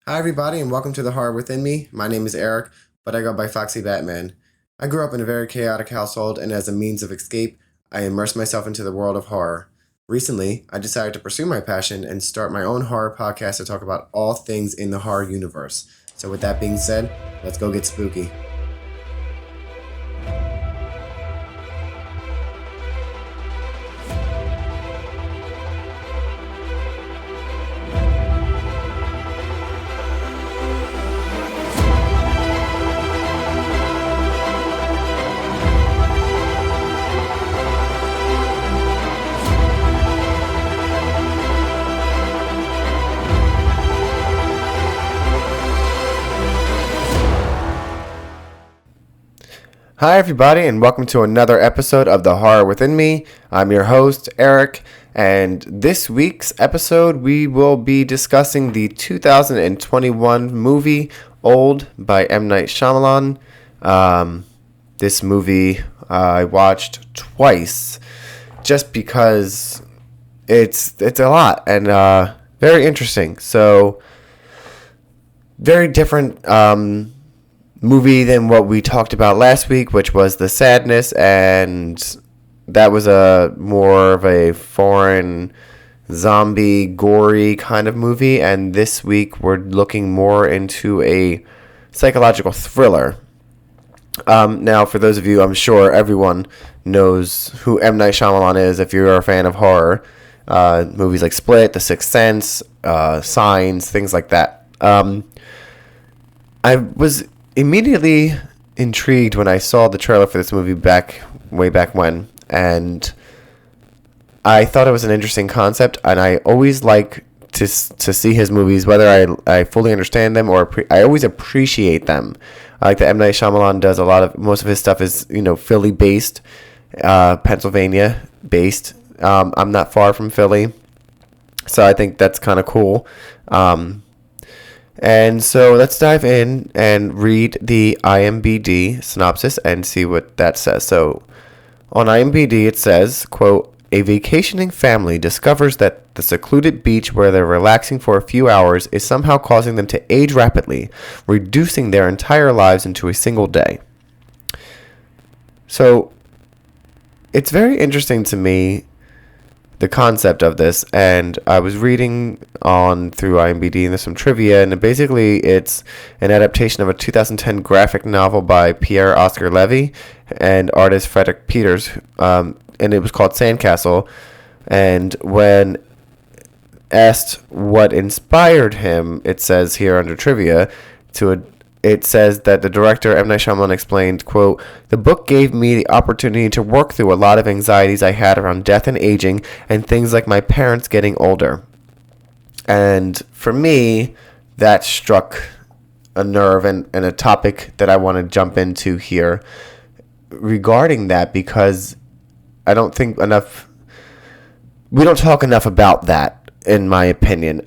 Hi, everybody, and welcome to The Horror Within Me. My name is Eric, but I go by Foxy Batman. I grew up in a very chaotic household, and as a means of escape, I immersed myself into the world of horror. Recently, I decided to pursue my passion and start my own horror podcast to talk about all things in the horror universe. So, with that being said, let's go get spooky. Hi, everybody, and welcome to another episode of The Horror Within Me. I'm your host, Eric, and this week's episode we will be discussing the 2021 movie Old by M. Night Shyamalan. This movie I watched twice just because it's a lot and very interesting. So, very different movie than what we talked about last week, which was The Sadness, and that was a more of a foreign zombie gory kind of movie, and this week we're looking more into a psychological thriller. Now, for those of you, I'm sure everyone knows who M. Night Shyamalan is if you're a fan of horror. Movies like Split, The Sixth Sense, Signs, things like that. I was immediately intrigued when I saw the trailer for this movie way back when, and I thought it was an interesting concept, and I always like to see his movies, whether I fully understand them or I always appreciate them. I like that M. Night Shyamalan does most of his stuff is, Philly based, Pennsylvania based. I'm not far from Philly, so I think that's kind of cool. And so let's dive in and read the IMDb synopsis and see what that says. So on IMDb it says, quote, "A vacationing family discovers that the secluded beach where they're relaxing for a few hours is somehow causing them to age rapidly, reducing their entire lives into a single day." So it's very interesting to me, the concept of this, and I was reading on through IMDb, and there's some trivia, and basically it's an adaptation of a 2010 graphic novel by Pierre Oscar Levy and artist Frederick Peters, and it was called Sandcastle. And when asked what inspired him, it says here under trivia, it says that the director, M. Night Shyamalan, explained, quote, "The book gave me the opportunity to work through a lot of anxieties I had around death and aging and things like my parents getting older." And for me, that struck a nerve and a topic that I want to jump into here regarding that, because I don't think we don't talk enough about that, in my opinion.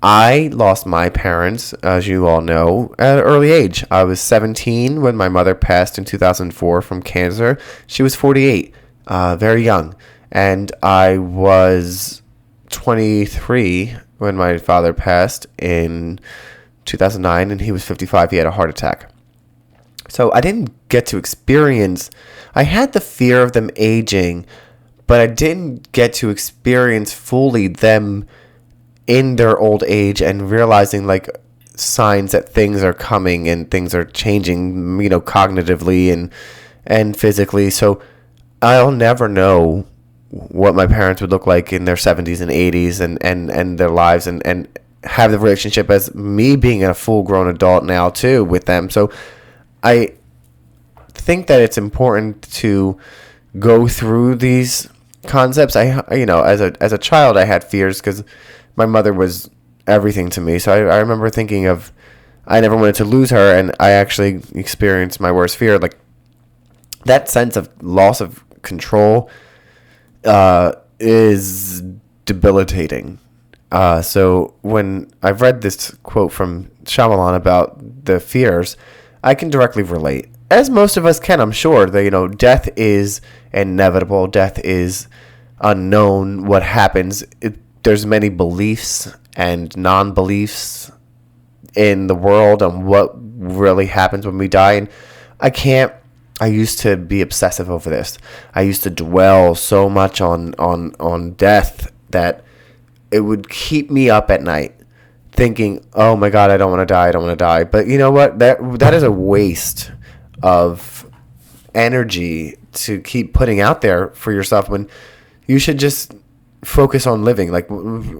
I lost my parents, as you all know, at an early age. I was 17 when my mother passed in 2004 from cancer. She was 48, very young. And I was 23 when my father passed in 2009, and he was 55. He had a heart attack. So I didn't get to experience... I had the fear of them aging, but I didn't get to experience fully them in their old age and realizing like signs that things are coming and things are changing, cognitively and physically. So I'll never know what my parents would look like in their 70s and 80s and their lives and have the relationship as me being a full grown adult now too with them. So I think that it's important to go through these concepts. As a child, I had fears because my mother was everything to me. So I remember thinking of, I never wanted to lose her, and I actually experienced my worst fear. Like, that sense of loss of control is debilitating. So when I've read this quote from Shyamalan about the fears, I can directly relate. As most of us can, I'm sure, that, death is inevitable. Death is unknown. What happens, there's many beliefs and non-beliefs in the world and what really happens when we die. And I used to be obsessive over this. I used to dwell so much on death that it would keep me up at night thinking, oh my God, I don't want to die. But you know what? That is a waste of energy to keep putting out there for yourself when you should just focus on living. Like,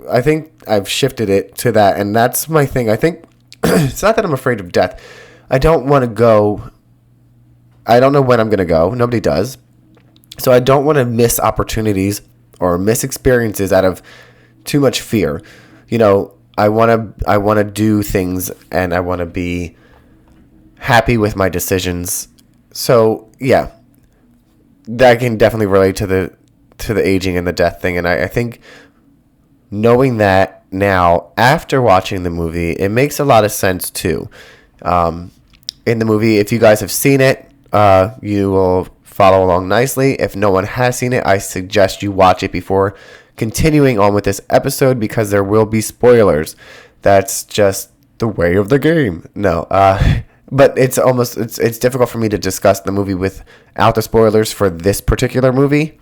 I think I've shifted it to that, and that's my thing. I think it's not that I'm afraid of death. I don't want to go. I don't know when I'm going to go. Nobody does. So I don't want to miss opportunities or miss experiences out of too much fear. You know, I want to do things, and I want to be happy with my decisions. So, yeah, that can definitely relate to the aging and the death thing. And I think knowing that now, after watching the movie, it makes a lot of sense too. In the movie, if you guys have seen it, you will follow along nicely. If no one has seen it, I suggest you watch it before continuing on with this episode, because there will be spoilers. That's just the way of the game. No, but it's difficult for me to discuss the movie without the spoilers for this particular movie.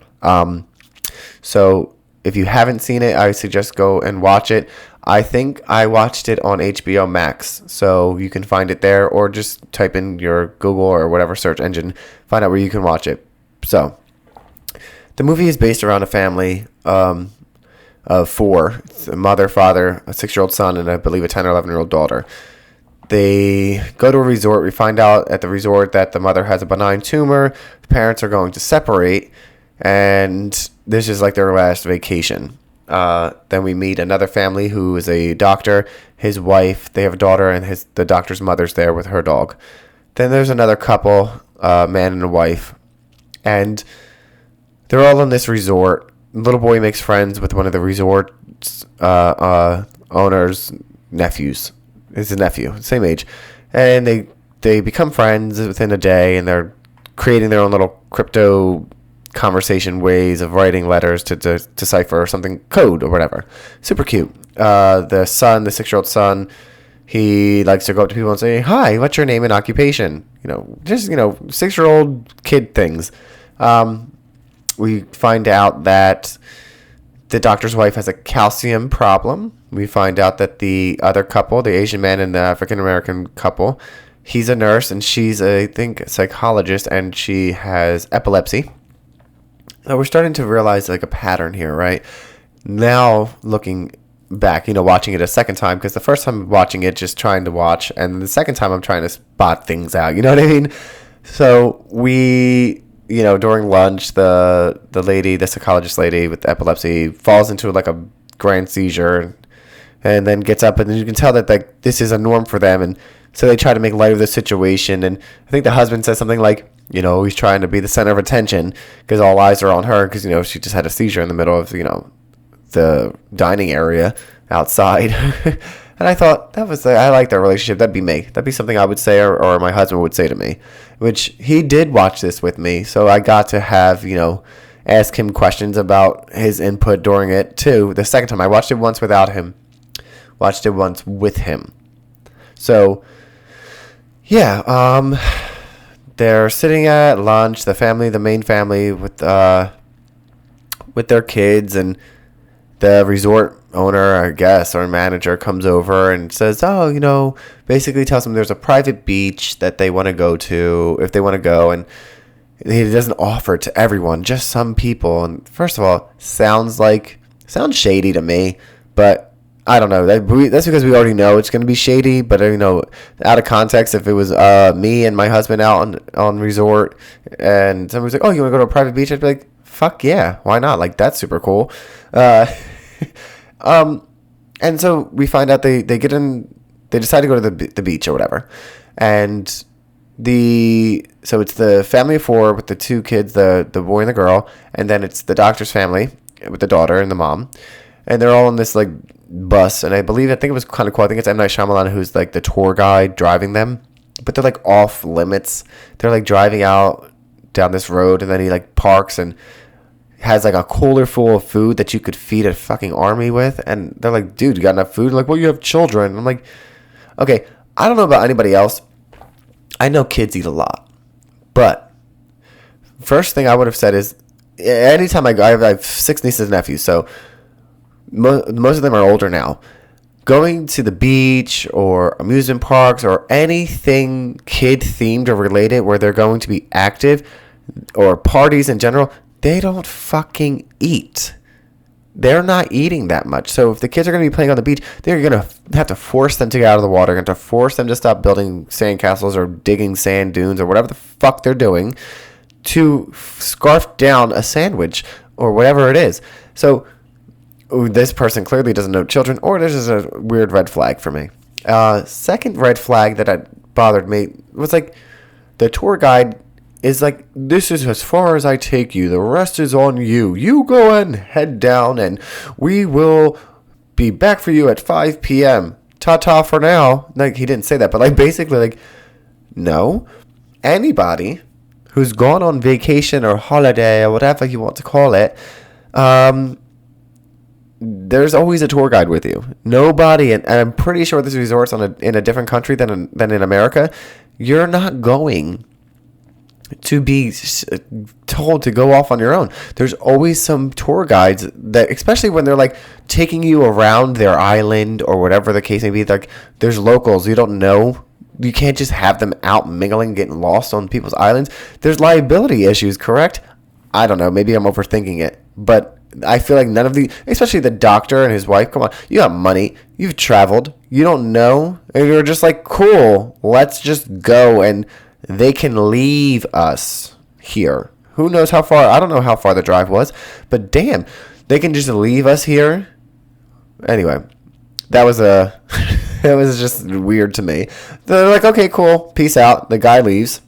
So if you haven't seen it, I suggest go and watch it. I think I watched it on HBO Max, so you can find it there, or just type in your Google or whatever search engine, find out where you can watch it. So the movie is based around a family of four. It's a mother, father, a 6-year-old son, and I believe a 10 or 11-year-old daughter. They go to a resort. We find out at the resort that the mother has a benign tumor. The parents are going to separate, and this is like their last vacation. Then we meet another family who is a doctor, his wife, they have a daughter, and the doctor's mother's there with her dog. Then there's another couple, man and a wife, and they're all in this resort. The little boy makes friends with one of the resort's owner's nephews. It's a nephew, same age, and they become friends within a day, and they're creating their own little crypto conversation ways of writing letters to decipher something, code or whatever. Super cute. The son, the 6-year-old son, he likes to go up to people and say, hi, what's your name and occupation? Just 6-year-old kid things. We find out that the doctor's wife has a calcium problem. We find out that the other couple, the Asian man and the African-American couple, he's a nurse and she's, I think, a psychologist, and she has epilepsy. So we're starting to realize like a pattern here, right? Now looking back, watching it a second time, because the first time watching it, just trying to watch, and the second time I'm trying to spot things out. You know what I mean? So we, during lunch, the lady, the psychologist lady with epilepsy, falls into like a grand seizure, and then gets up, and you can tell that like this is a norm for them, and so they try to make light of the situation. And I think the husband says something like, he's trying to be the center of attention because all eyes are on her because, she just had a seizure in the middle of, the dining area outside. And I thought I like their relationship. That'd be me. That'd be something I would say or my husband would say to me, which he did watch this with me. So I got to have, ask him questions about his input during it too. The second time I watched it once without him, watched it once with him. So yeah, they're sitting at lunch, the main family with their kids, and the resort owner, I guess, or manager comes over and says, basically tells them there's a private beach that they want to go to if they want to go, and he doesn't offer it to everyone, just some people. And first of all, sounds shady to me, but I don't know. That's because we already know it's going to be shady. But out of context, if it was me and my husband out on resort, and somebody's like, "Oh, you want to go to a private beach?" I'd be like, "Fuck yeah, why not? Like, that's super cool." And so we find out they get in. They decide to go to the beach or whatever, and so it's the family of four with the two kids, the boy and the girl, and then it's the doctor's family with the daughter and the mom, and they're all on this like bus, and I think it was kind of cool. I think it's M. Night Shyamalan who's like the tour guide driving them, but they're like off limits. They're like driving out down this road, and then he like parks and has like a cooler full of food that you could feed a fucking army with, and they're like, dude, you got enough food? Like, well, you have children. I'm like, Okay, I don't know about anybody else. I know kids eat a lot. But first thing I would have said is, anytime I go, I have 6 nieces and nephews, so most of them are older now. Going to the beach or amusement parks or anything kid themed or related where they're going to be active, or parties in general, they don't fucking eat. They're not eating that much. So if the kids are going to be playing on the beach, they're going to have to force them to get out of the water. They're going to have to force them to stop building sandcastles or digging sand dunes or whatever the fuck they're doing to scarf down a sandwich or whatever it is. So this person clearly doesn't know children, or this is a weird red flag for me. Second red flag that bothered me was like the tour guide is like, this is as far as I take you. The rest is on you. You go and head down, and we will be back for you at 5 p.m. Ta-ta for now. Like, he didn't say that, but like basically like, no. Anybody who's gone on vacation or holiday or whatever you want to call it, there's always a tour guide with you. Nobody, and I'm pretty sure this resort's in a different country than in America. You're not going to be told to go off on your own. There's always some tour guides that, especially when they're like taking you around their island or whatever the case may be, like there's locals you don't know. You can't just have them out mingling, getting lost on people's islands. There's liability issues, correct? I don't know. Maybe I'm overthinking it, but I feel like none of the, especially the doctor and his wife, come on, you got money, you've traveled, you don't know, and you're just like, cool, let's just go, and they can leave us here. Who knows how far, I don't know how far the drive was, but damn, they can just leave us here. Anyway, that was it was just weird to me. They're like, okay, cool, peace out. The guy leaves.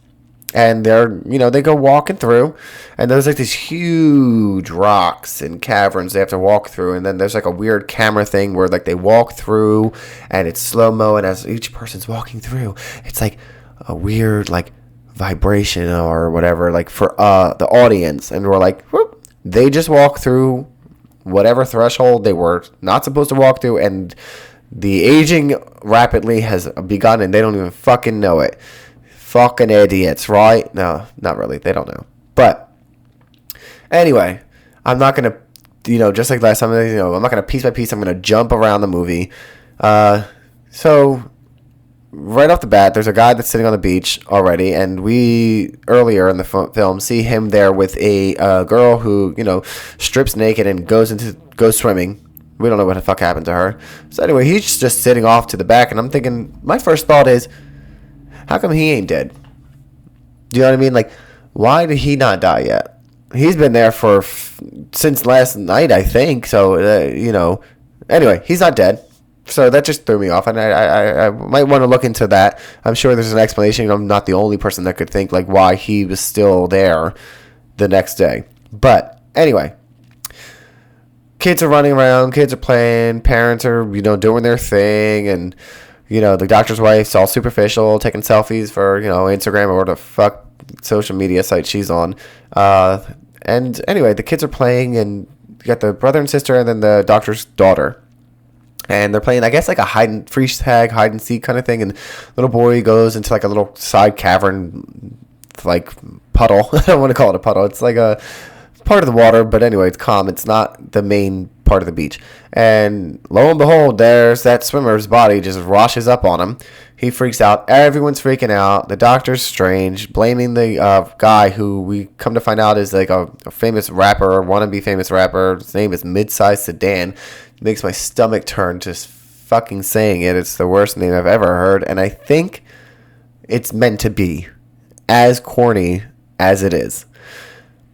And they go walking through, and there's like these huge rocks and caverns they have to walk through, and then there's like a weird camera thing where like they walk through, and it's slow-mo, and as each person's walking through, it's like a weird like vibration or whatever, like for the audience, and we're like, whoop, they just walk through whatever threshold they were not supposed to walk through, and the aging rapidly has begun, and they don't even fucking know it. Fucking idiots, right? No, not really. They don't know. But anyway, I'm not going to, just like last time, I'm not going to piece by piece. I'm going to jump around the movie. So right off the bat, there's a guy that's sitting on the beach already, and we earlier in the film see him there with a girl who, strips naked and goes swimming. We don't know what the fuck happened to her. So anyway, he's just sitting off to the back, and I'm thinking, my first thought is, how come he ain't dead? Do you know what I mean? Like, why did he not die yet? He's been there since last night, I think. So, Anyway, he's not dead. So that just threw me off. And I might want to look into that. I'm sure there's an explanation. I'm not the only person that could think, like, why he was still there the next day. But, anyway. Kids are running around. Kids are playing. Parents are, doing their thing. And the doctor's wife's all superficial, taking selfies for, Instagram or the fuck social media site she's on. And anyway, the kids are playing, and you got the brother and sister and then the doctor's daughter. And they're playing, I guess, like a hide and seek kind of thing. And little boy goes into like a little side cavern, like puddle. I don't want to call it a puddle. It's like a part of the water, but anyway, it's calm. It's not the main part of the beach. And lo and behold, there's that swimmer's body just washes up on him. He freaks out. Everyone's freaking out. The doctor's strange, blaming the guy who we come to find out is like a famous rapper, wannabe famous rapper. His name is Mid-Size Sedan. It makes my stomach turn just fucking saying it. It's the worst name I've ever heard, and I think it's meant to be as corny as it is.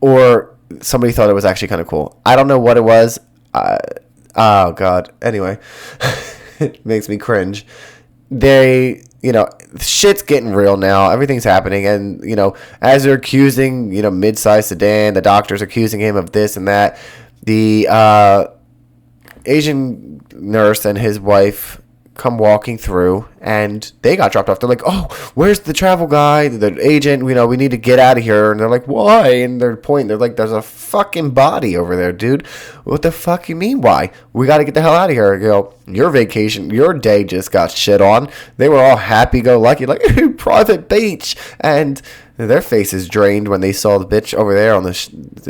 Or somebody thought it was actually kind of cool. I don't know what it was. Oh God. Anyway, it makes me cringe. Shit's getting real now. Everything's happening. And, as they're accusing, Mid-Size Sedan, the doctor's accusing him of this and that. The Asian nurse and his wife come walking through, and they got dropped off. They're like, oh, where's the travel guy, the agent? We need to get out of here. And they're like, why? And they're pointing. They're like, there's a fucking body over there, dude. What the fuck you mean, why? We got to get the hell out of here. Your vacation, your day just got shit on. They were all happy-go-lucky, like, private beach. And their faces drained when they saw the bitch over there on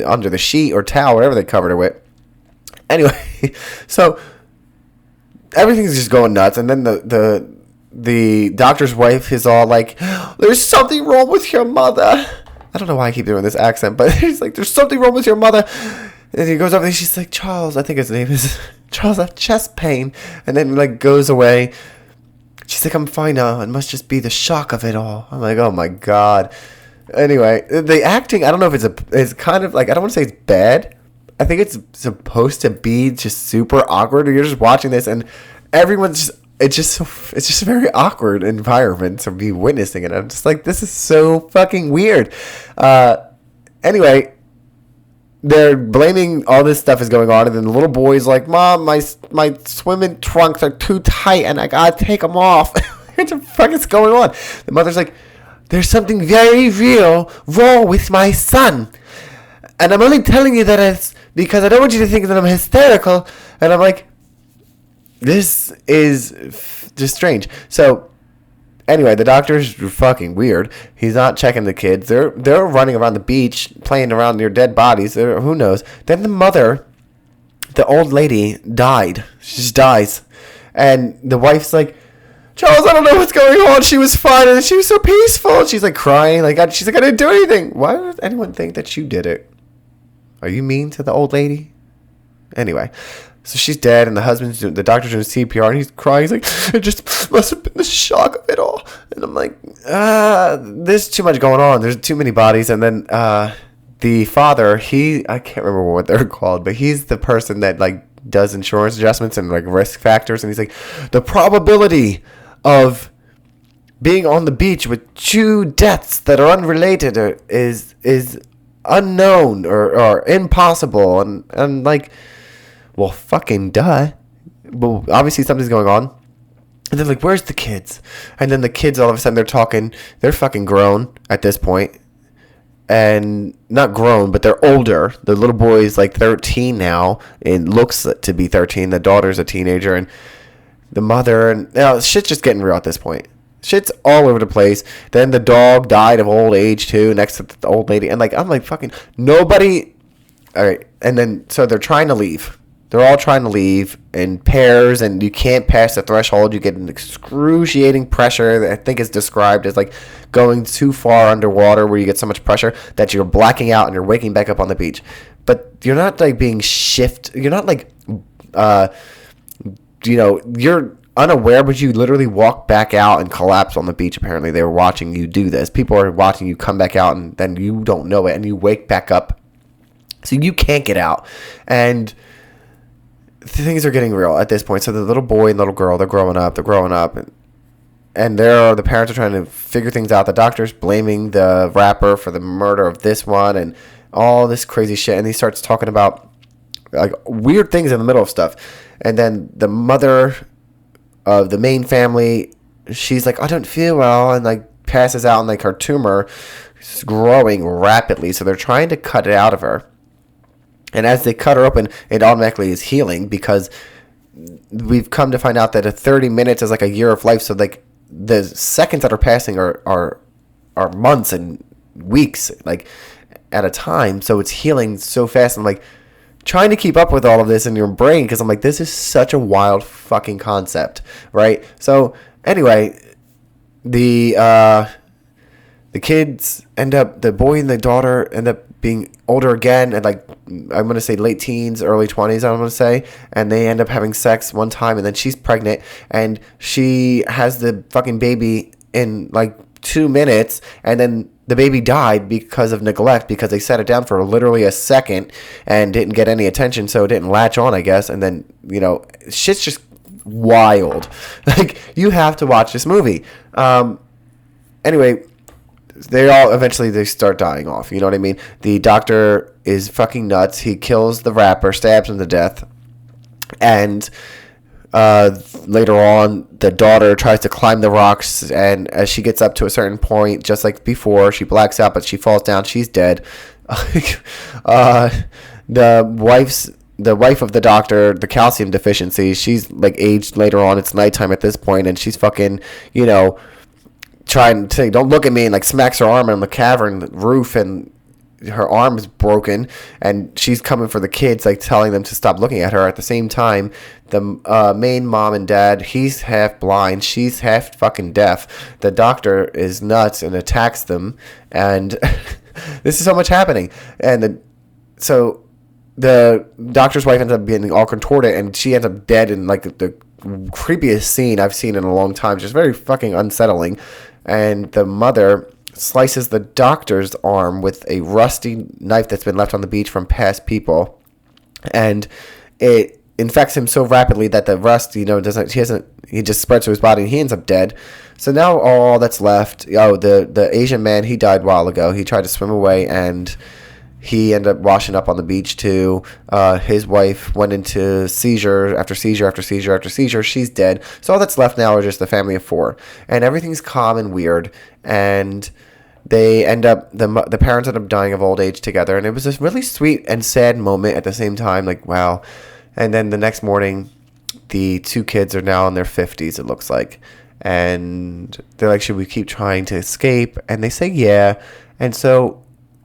under the sheet or towel, whatever they covered her with. Anyway, so everything's just going nuts, and then the doctor's wife is all like, there's something wrong with your mother. I don't know why I keep doing this accent, but he's like, there's something wrong with your mother. And he goes over there, she's like, Charles, I think his name is Charles, I have chest pain. And then like goes away. She's like, I'm fine now. It must just be the shock of it all. I'm like, oh my God. Anyway, the acting, I don't know if it's kind of like, I don't want to say it's bad. I think it's supposed to be just super awkward. You're just watching this, and everyone's it's just a very awkward environment to be witnessing it. I'm just like, this is so fucking weird. Anyway, they're blaming all this stuff is going on, and then the little boy's like, Mom, my swimming trunks are too tight, and I gotta take them off. What the fuck is going on? The mother's like, there's something very real wrong with my son. And I'm only telling you that it's because I don't want you to think that I'm hysterical. And I'm like, this is just strange. So, anyway, the doctor's fucking weird. He's not checking the kids. They're running around the beach, playing around near dead bodies. Who knows? Then the mother, the old lady, died. She just dies. And the wife's like, Charles, I don't know what's going on. She was fine, and she was so peaceful. She's like crying. She's like, I didn't do anything. Why would anyone think that you did it? Are you mean to the old lady? Anyway, so she's dead, and the doctor's doing CPR, and he's crying. He's like, it just must have been the shock of it all. And I'm like, there's too much going on. There's too many bodies. And then the father, I can't remember what they're called, but he's the person that like does insurance adjustments and like risk factors. And he's like, the probability of being on the beach with 2 deaths that are unrelated is unknown or impossible, and like, well, fucking duh. Well, obviously something's going on. And they're like, where's the kids? And then the kids, all of a sudden, they're talking. They're fucking grown at this point. And not grown, but they're older. The little boy's like 13 now, and looks to be 13. The daughter's a teenager, and the mother, and now shit's just getting real at this point. Shit's all over the place. Then the dog died of old age too, next to the old lady. And like, I'm like, fucking nobody. All right. And then, so they're trying to leave. They're all trying to leave in pairs, and you can't pass the threshold. You get an excruciating pressure that I think is described as like going too far underwater, where you get so much pressure that you're blacking out and you're waking back up on the beach. But you're not like being You're not like, you're unaware, but you literally walk back out and collapse on the beach. Apparently they were watching you do this. People are watching you come back out, and then you don't know it, and you wake back up, so you can't get out. And things are getting real at this point. So the little boy and little girl, they're growing up, and the parents are trying to figure things out. The doctor's blaming the rapper for the murder of this one and all this crazy shit, and he starts talking about like weird things in the middle of stuff. And then the mother of the main family, she's like, I don't feel well, and like passes out, and like her tumor is growing rapidly, so they're trying to cut it out of her. And as they cut her open, it automatically is healing, because we've come to find out that 30 minutes is like a year of life. So like the seconds that are passing are months and weeks like at a time. So it's healing so fast. I'm like trying to keep up with all of this in your brain, because I'm like, this is such a wild fucking concept, right? So anyway, the kids the boy and the daughter end up being older again, and like I'm gonna say late teens, early 20s, I'm gonna say, and they end up having sex one time, and then she's pregnant, and she has the fucking baby in like 2 minutes, and then the baby died because of neglect, because they set it down for literally a second and didn't get any attention, so it didn't latch on, I guess. And then, shit's just wild. Like, you have to watch this movie. Anyway, they start dying off, you know what I mean? The doctor is fucking nuts. He kills the rapper, stabs him to death, and Later on, the daughter tries to climb the rocks, and as she gets up to a certain point, just like before, she blacks out, but she falls down. She's dead. uh, the wife of the doctor, the calcium deficiency, she's like aged later on. It's nighttime at this point, and she's fucking, trying to say, "Don't look at me," and like smacks her arm on the cavern roof, and her arm is broken, and she's coming for the kids, like telling them to stop looking at her. At the same time, the main mom and dad, he's half blind, she's half fucking deaf. The doctor is nuts and attacks them, and this is so much happening. And so the doctor's wife ends up being all contorted, and she ends up dead in like the creepiest scene I've seen in a long time. Just very fucking unsettling. And the mother slices the doctor's arm with a rusty knife that's been left on the beach from past people, and it infects him so rapidly that the rust, he just spreads to his body, and he ends up dead. So now all that's left, the Asian man, he died a while ago. He tried to swim away, and he ended up washing up on the beach too. His wife went into seizure after seizure after seizure after seizure. She's dead. So all that's left now are just the family of 4, and everything's calm and weird. And they end up, the parents end up dying of old age together, and it was this really sweet and sad moment at the same time. Like, wow. And then the next morning, the 2 kids are now in their 50s, it looks like, and they're like, "Should we keep trying to escape?" And they say yeah. And so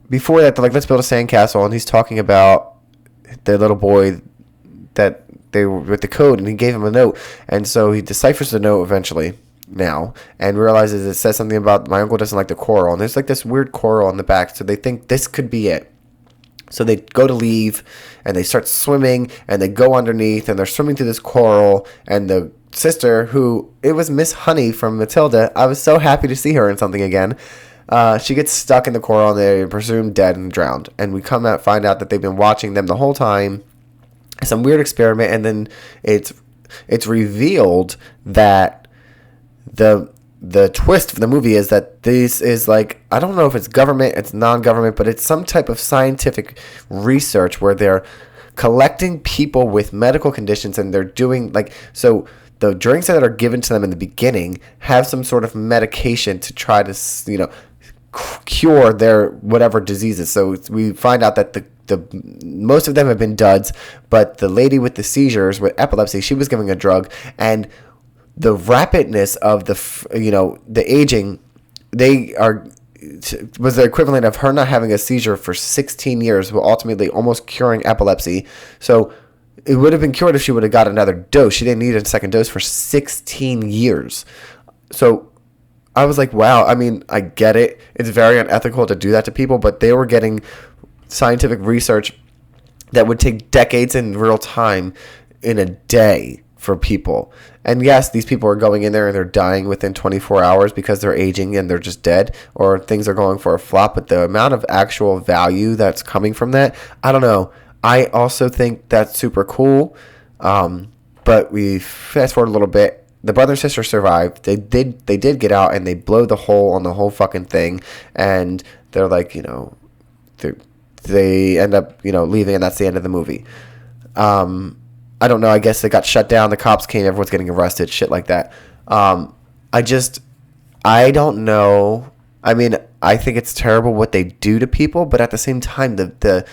before that, they're like, "Let's build a sandcastle," and he's talking about the little boy that they were with the code, and he gave him a note, and so he deciphers the note eventually now, and realizes it says something about, "My uncle doesn't like the coral," and there's like this weird coral on the back, so they think this could be it. So they go to leave, and they start swimming, and they go underneath, and they're swimming through this coral, and the sister, who, it was Miss Honey from Matilda, I was so happy to see her in something again, she gets stuck in the coral, and they're presumed dead and drowned, and we find out that they've been watching them the whole time, some weird experiment, and then it's revealed that the twist for the movie is that this is like, I don't know if it's government, it's non-government, but it's some type of scientific research where they're collecting people with medical conditions, and they're doing like, so the drinks that are given to them in the beginning have some sort of medication to try to, cure their whatever diseases. So we find out that the most of them have been duds, but the lady with the seizures with epilepsy, she was giving a drug, and the rapidness of the aging, was the equivalent of her not having a seizure for 16 years, while ultimately almost curing epilepsy. So it would have been cured if she would have got another dose. She didn't need a second dose for 16 years. So I was like, wow. I mean, I get it. It's very unethical to do that to people, but they were getting scientific research that would take decades in real time in a day for people. And yes, these people are going in there and they're dying within 24 hours because they're aging and they're just dead, or things are going for a flop. But the amount of actual value that's coming from that, I don't know. I also think that's super cool. But we fast forward a little bit. The brother and sister survived. They did get out, and they blow the hole on the whole fucking thing. And they're like, they end up, leaving, and that's the end of the movie. I don't know. I guess they got shut down. The cops came. Everyone's getting arrested. Shit like that. I don't know. I mean, I think it's terrible what they do to people, but at the same time, the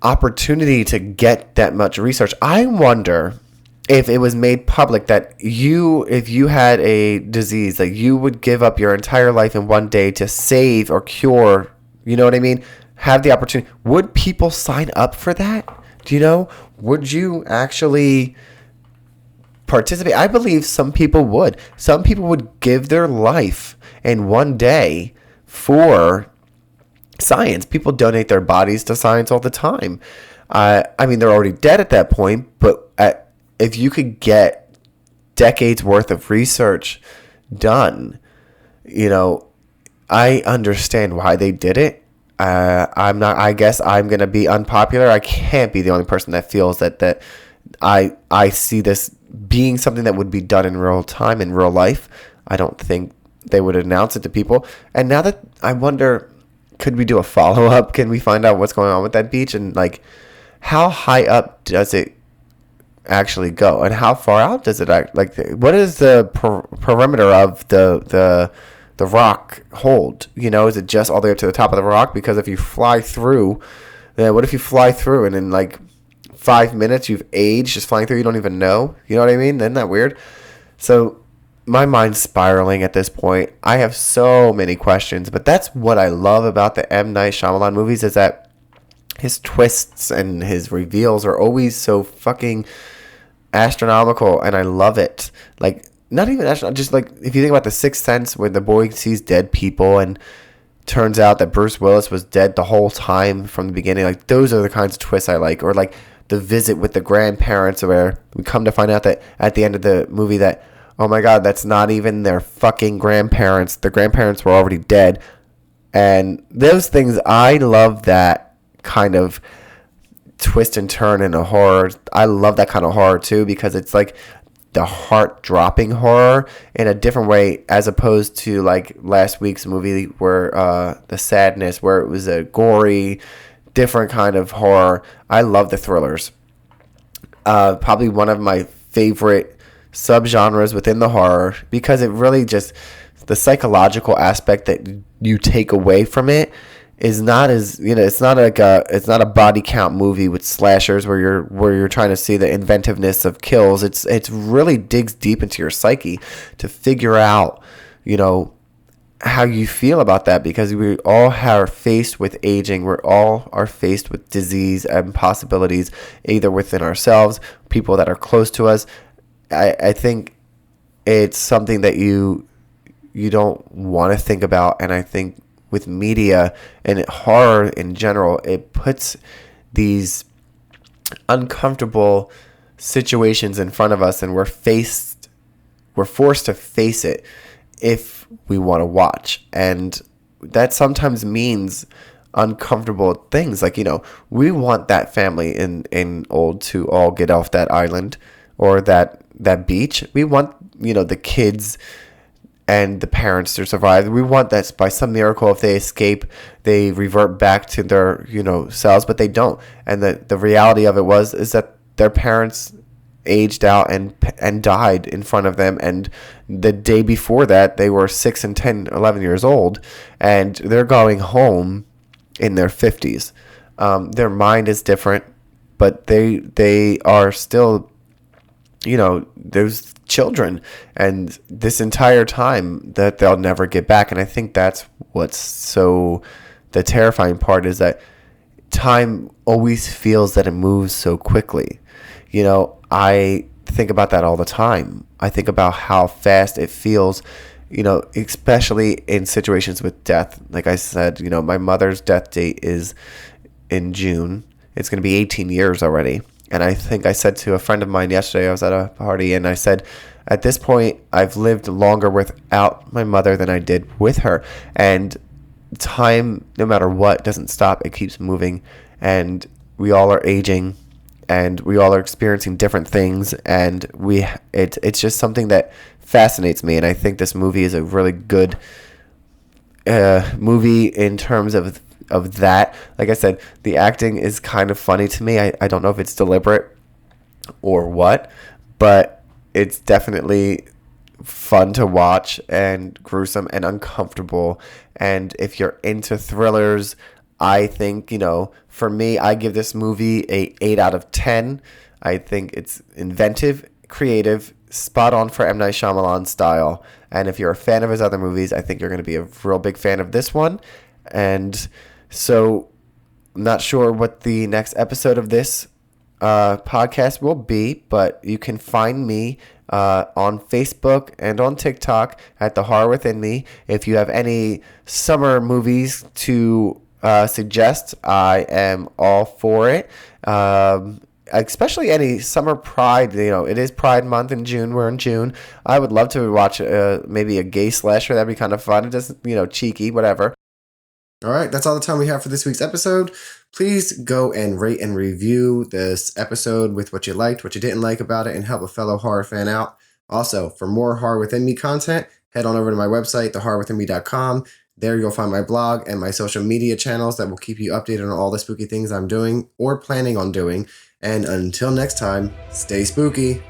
opportunity to get that much research, I wonder if it was made public that if you had a disease, that you would give up your entire life in one day to save or cure, you know what I mean? Have the opportunity. Would people sign up for that? Do you know? Would you actually participate? I believe some people would. Some people would give their life in one day for science. People donate their bodies to science all the time. I mean, they're already dead at that point, but if you could get decades worth of research done, I understand why they did it. I guess I'm going to be unpopular. I can't be the only person that feels that I see this being something that would be done in real time, in real life. I don't think they would announce it to people. And now that I wonder, could we do a follow-up? Can we find out what's going on with that beach? And like, how high up does it actually go, and how far out does it act? Like, what is the perimeter of the rock hold? Is it just all the way up to the top of the rock? Because if you fly through, then what if you fly through and in like 5 minutes you've aged just flying through? You don't even know. You know what I mean? Isn't that weird? So my mind's spiraling at this point. I have so many questions, but that's what I love about the M. Night Shyamalan movies, is that his twists and his reveals are always so fucking astronomical, and I love it. Like, not even astronomical, just like if you think about The Sixth Sense, where the boy sees dead people and turns out that Bruce Willis was dead the whole time from the beginning. Like, those are the kinds of twists I like. Or like The Visit with the grandparents, where we come to find out that at the end of the movie that, oh my god, that's not even their fucking grandparents. The grandparents were already dead. And those things, I love that kind of twist and turn in a horror. I love that kind of horror too, because it's like the heart-dropping horror in a different way, as opposed to like last week's movie where The Sadness, where it was a gory, different kind of horror. I love the thrillers. Probably one of my favorite subgenres within the horror, because it really just, the psychological aspect that you take away from it is not as, it's not a body count movie with slashers where you're trying to see the inventiveness of kills. It's really digs deep into your psyche to figure out, how you feel about that, because we all are faced with aging. We all are faced with disease and possibilities, either within ourselves, people that are close to us. I think it's something that you don't want to think about, and I think with media and horror in general, it puts these uncomfortable situations in front of us, and we're forced to face it if we want to watch. And that sometimes means uncomfortable things, like, we want that family in Old to all get off that island or that beach. We want, the kids and the parents to survive. We want that by some miracle, if they escape, they revert back to their, selves, but they don't. And the reality of it is that their parents aged out and died in front of them, and the day before that they were 6 and 10, 11 years old, and they're going home in their 50s. Their mind is different, but they are still, there's children, and this entire time that they'll never get back. And I think that's what's so the terrifying part, is that time always feels that it moves so quickly. I think about that all the time. I think about how fast it feels, especially in situations with death. Like I said, my mother's death date is in June. It's going to be 18 years already. And I think I said to a friend of mine yesterday, I was at a party, and I said, at this point, I've lived longer without my mother than I did with her. And time, no matter what, doesn't stop. It keeps moving. And we all are aging, and we all are experiencing different things. And it's just something that fascinates me. And I think this movie is a really good movie in terms of that. Like I said, the acting is kind of funny to me. I don't know if it's deliberate or what, but it's definitely fun to watch, and gruesome and uncomfortable. And if you're into thrillers, I think, for me, I give this movie a 8 out of 10. I think it's inventive, creative, spot on for M. Night Shyamalan style. And if you're a fan of his other movies, I think you're going to be a real big fan of this one. And so I'm not sure what the next episode of this podcast will be, but you can find me on Facebook and on TikTok at The Horror Within Me. If you have any summer movies to suggest, I am all for it. Especially any summer Pride. It is Pride Month in June. We're in June. I would love to watch maybe a gay slasher. That'd be kind of fun. It doesn't, cheeky, whatever. All right, that's all the time we have for this week's episode. Please go and rate and review this episode with what you liked, what you didn't like about it, and help a fellow horror fan out. Also, for more Horror Within Me content, head on over to my website, thehorrorwithinme.com. There you'll find my blog and my social media channels that will keep you updated on all the spooky things I'm doing or planning on doing. And until next time, stay spooky.